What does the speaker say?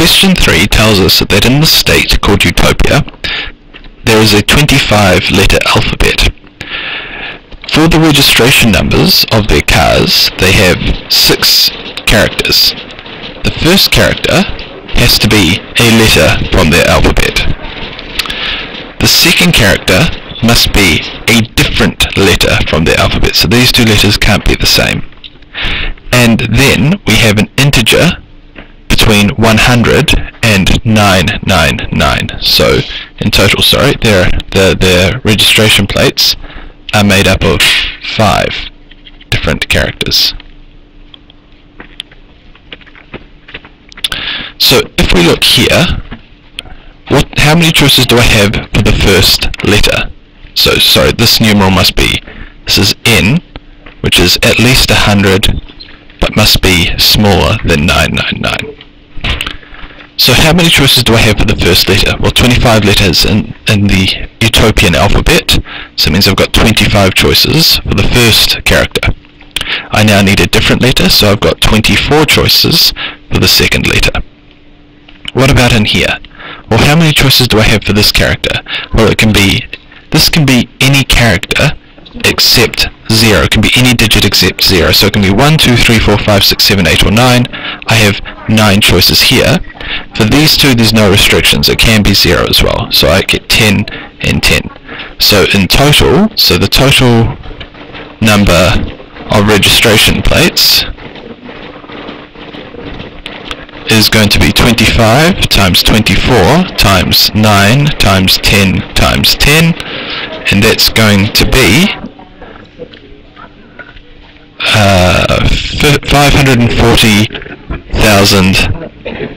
question 3 tells us that in the state called Utopia, there is a 25-letter alphabet. For the registration numbers of their cars, they have 6 characters. The first character has to be a letter from their alphabet. The second character must be a different letter from their alphabet, so these two letters can't be the same. And then we have an integer between 100 and 999. So in total, their registration plates are made up of 5 different characters. So if we look here, how many choices do I have for the first letter? So sorry, this numeral must be, this is n, which is at least 100, but must be smaller than 999. So how many choices do I have for the first letter? Well, 25 letters in the Utopian alphabet, so it means I've got 25 choices for the first character. I now need a different letter, so I've got 24 choices for the second letter. What about in here? Well, how many choices do I have for this character? Well, this can be any character except 0. It can be any digit except 0. So it can be 1, 2, 3, 4, 5, 6, 7, 8, or 9. I have 9 choices here. For these two, there's no restrictions. It can be 0 as well. So I get 10 and 10. So in total, the total number of registration plates is going to be 25 times 24 times 9 times 10 times 10, and that's going to be 540,000